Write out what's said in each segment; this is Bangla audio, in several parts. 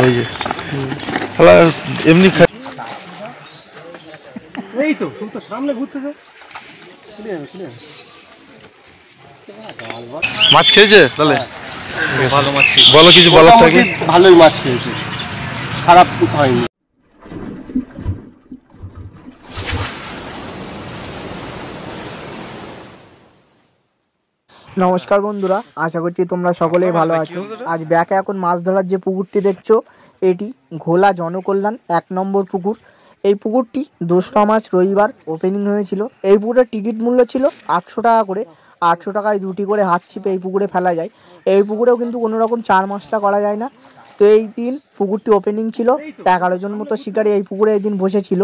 ওই যে শালা এমনি এই তো তুমি তো সামনে ঘুরতে যাও। মাছ খেয়েছে তাহলে? ভালো মাছ খেয়েছে। বলো কিছু বলার থাকে? ভালোই মাছ খেয়েছে, খারাপ হয়নি। নমস্কার বন্ধুরা, আশা করছি তোমরা সকলেই ভালো আছো। আজ ব্যাকে এখন মাছ ধরার যে পুকুরটি দেখছো, এটি ঘোলা জনকল্যাণ 1 নম্বর পুকুর। এই পুকুরটি 2রা মার্চ রবিবার ওপেনিং হয়েছিল। এই পুকুরের টিকিট মূল্য ছিল 800 টাকা করে। 800 টাকায় 2টি করে হাত ছিপে এই পুকুরে ফেলা যায়। এই পুকুরেও কিন্তু কোনো রকম 4 মাছটা করা যায় না। তো এই দিন পুকুরটি ওপেনিং ছিল। 11 জন মতো শিকারী এই পুকুরে এই দিন বসেছিল।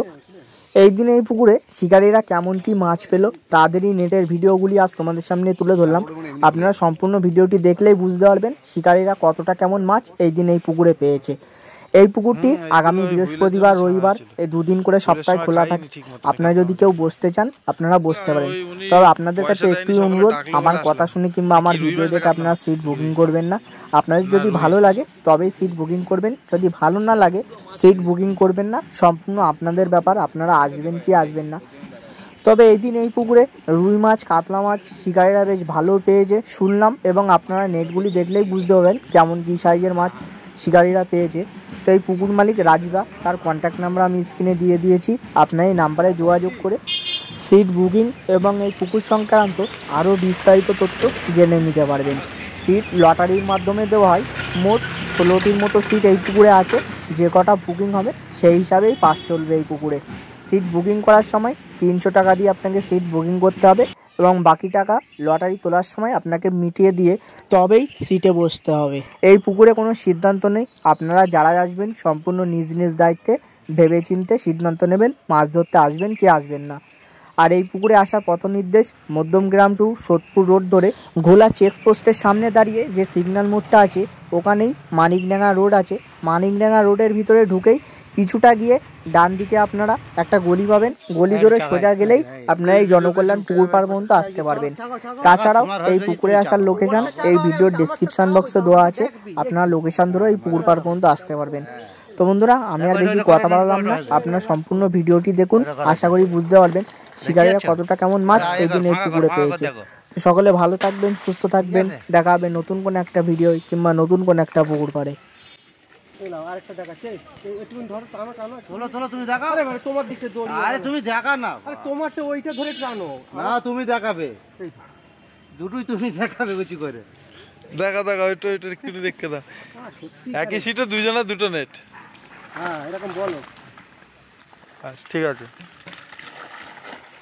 এই দিন এই পুকুরে শিকারীরা কেমন কি মাছ পেল তাদেরই নেটের ভিডিওগুলি আজ তোমাদের সামনে তুলে ধরলাম। আপনারা সম্পূর্ণ ভিডিওটি দেখলেই বুঝতে পারবেন শিকারীরা কতটা কেমন মাছ এই দিন এই পুকুরে পেয়েছে। এই পুকুরটি আগামী বৃহস্পতিবার রবিবার এই 2 দিন করে সপ্তাহে খোলা থাকে। আপনারা যদি কেউ বসতে চান আপনারা বসতে পারেন। তবে আপনাদের কাছে একটুই অনুরোধ, আমার কথা শুনে কিংবা আমার ভিডিও দেখে আপনারা সিট বুকিং করবেন না। আপনাদের যদি ভালো লাগে তবেই সিট বুকিং করবেন, যদি ভালো না লাগে সিট বুকিং করবেন না। সম্পূর্ণ আপনাদের ব্যাপার, আপনারা আসবেন কি আসবেন না। তবে এই দিন এই পুকুরে রুই মাছ, কাতলা মাছ শিকারীরা বেশ ভালো পেয়েছে শুনলাম, এবং আপনারা নেটগুলি দেখলেই বুঝতে পারবেন কেমন কী সাইজের মাছ শিকারীরা পেয়েছে। তো এই পুকুর মালিক রাজুদা, তার কন্ট্যাক্ট নাম্বার আমি স্ক্রিনে দিয়ে দিয়েছি। আপনার এই নাম্বারে যোগাযোগ করে সিট বুকিং এবং এই পুকুর সংক্রান্ত আরও বিস্তারিত তথ্য জেনে নিতে পারবেন। সিট লটারির মাধ্যমে দেওয়া হয়। মোট 16টির মতো সিট এই পুকুরে আছে। যে কটা বুকিং হবে সেই হিসাবেই পাস চলবে এই পুকুরে। সিট বুকিং করার সময় 300 টাকা দিয়ে আপনাকে সিট বুকিং করতে হবে, এবং বাকি টাকা লটারি তোলার সময় আপনাকে মিটিয়ে দিয়ে তবেই সিটে বসতে হবে। এই পুকুরে কোনো সিদ্ধান্ত নেই, আপনারা যারা আসবেন সম্পূর্ণ নিজ নিজ দায়িত্বে ভেবেচিন্তে সিদ্ধান্ত নেবেন মাছ ধরতে আসবেন কি আসবেন না। আর এই পুকুরে আসার পথ নির্দেশ মধ্যমগ্রাম টু সোদপুর রোড ধরে ঘোলা চেকপোস্টের সামনে দাঁড়িয়ে যে সিগন্যাল মোড়টা আছে ওখানেই মানিকডাঙ্গা রোড আছে। মানিকডাঙ্গা রোডের ভিতরে ঢুকেই কিছুটা গিয়ে ডান দিকে আপনারা একটা গলি পাবেন। গলি ধরে সোজা গেলেই আপনারা এই জনকল্যাণ পুকুর পাড় পর্যন্ত আসতে পারবেন। তাছাড়াও এই পুকুরে আসার লোকেশান এই ভিডিওর ডেসক্রিপশান বক্সে দেওয়া আছে, আপনারা লোকেশান ধরে এই পুকুর পাড় পর্যন্ত আসতে পারবেন। তো বন্ধুরা, আমি আর বেশি কথা বললাম না, আপনারা সম্পূর্ণ ভিডিওটি দেখুন। আশা করি বুঝতে পারবেন শিকারীরা কতটা কেমন মাছ এই দিন এই পুকুরে পেয়েছে। তো সকলে ভালো থাকবেন, সুস্থ থাকবেন। দেখা হবে নতুন কোনো একটা ভিডিও কিংবা নতুন কোনো একটা পুকুর পাড়ে। তোমার দিকে তুমি দেখা না, তোমারটা ওইটা ধরে টানো না, তুমি দেখাবে দুটোই, তুমি দেখাবে কিছু করে। দেখা ওইটা একটু দেখতে দাও। একই সিটে দুইজনের দুটো নেট। হ্যাঁ এরকম বলো। ঠিক আছে,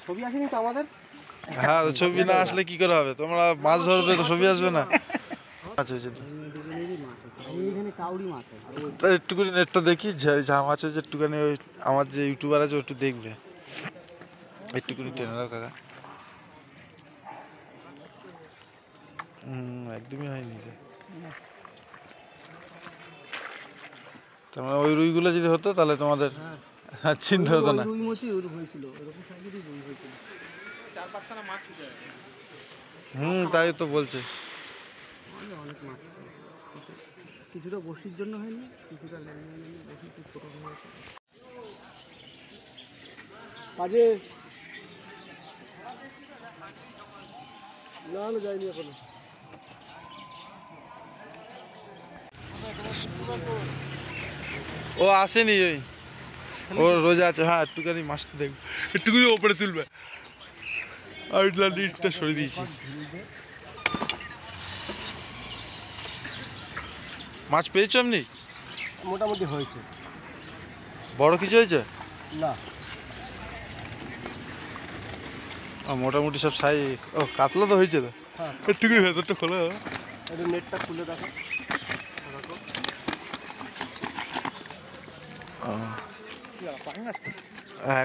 ছবি আসেনি তো আমাদের? হ্যাঁ, ছবি না আসলে কি করে হবে? তোমরা মাছ ধরবে তো ছবি আসবে না? আচ্ছা একটুখানি নেটটা দেখি, ঝাম আছে যে একটুখানি ওই আমার যে ইউটিউবার আছে একটু দেখবে, একটুখানি টেনে দাও কাকা। একদমই হয়নি। তার মানে ওই রুইগুলো যদি হতো তাহলে তোমাদের চিন্তা হতো না। তাই তো বলছে। কিছুটা বসির জন্য হয়নি, কিছুটা ছোট হয়েছে। কাজে না যায়নি এখনো। ও আসেনি, ওই ও রোজা আছে। হ্যাঁ একটুখানি মাছটা দেখবে, একটুখানি ওপরে তুলবে। আর লিডটা সরিয়ে দিয়েছি। মাছ পেয়েছো এমনি? মোটামুটি হয়েছে। বড় কিছু হয়েছে না? মোটামুটি সব সাই। ও কাতলা তো হয়েছে তো। একটুখানি ভেতরটা খোলা, একটু নেটটা খুলে দেখো।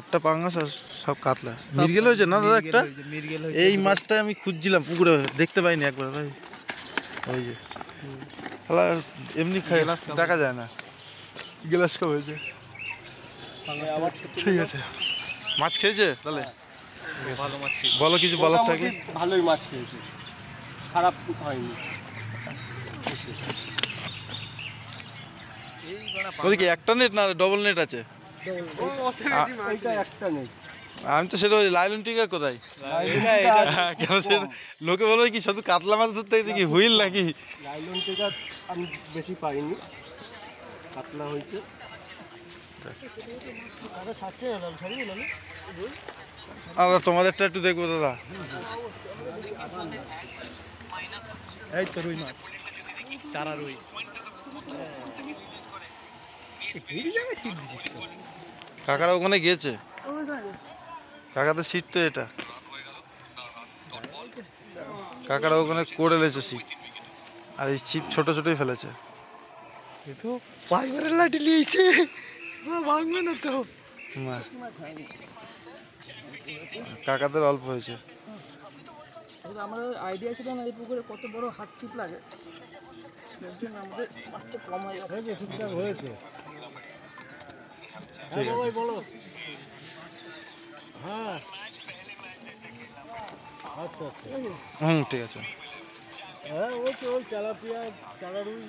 একটা পাঙ্গাস আর সব কাতলা। মিরগেল হয়েছে না দাদা একটা? এই মাছটা আমি খুঁজছিলাম পুকুরে, দেখতে পাইনি একবার ভাই। ওই যে এমনি দেখা যায় না, গ্লাস কাপ হয়েছে। ঠিক আছে, মাছ খেয়েছে তাহলে? বলো কিছু বলার থাকে? ভালোই মাছ খেয়েছে, খারাপ হয়নি। ওদিকে একটা নেট না ডবল নেট আছে? এইটা একটা নেই। আমি তো সেটা বলি, লাইলন টিকা কোথায়? কেন সেটা লোকে বলবে কি শুধু কাতলা মাছ ধরতে গেছে কি হুইল নাকি? লাইলন টিকা আমি বেশি পাইনি, কাতলা হয়েছে। আমরা তোমাদেরটা একটু দেখবো দাদা। এই তো রুই মাছ, চারা রুই। কাকারা ওখানে গিয়েছে, কাকাদের সিট তো এটা, কাকারা ওখানে করে লেছে সিট, আর এই ছিপ ছোট ছোটই ফেলেছে। তো ফাইবারের লাঠি নিয়েছে, ভাঙবে না তো। না, কাকাদের অল্প হয়েছে। আমাদের আইডিয়া ছিল না এই পুকুরে কত বড় হাত ছিপ লাগে, আমাদের মাছটা কম হয়ে গেছে। ঠিকঠাক হয়েছে। ঠিক আছে, বলো। হ্যাঁ, আচ্ছা আচ্ছা, ঠিক আছে। হ্যাঁ ওই তো ওই তেলাপিয়া, চারা রুই।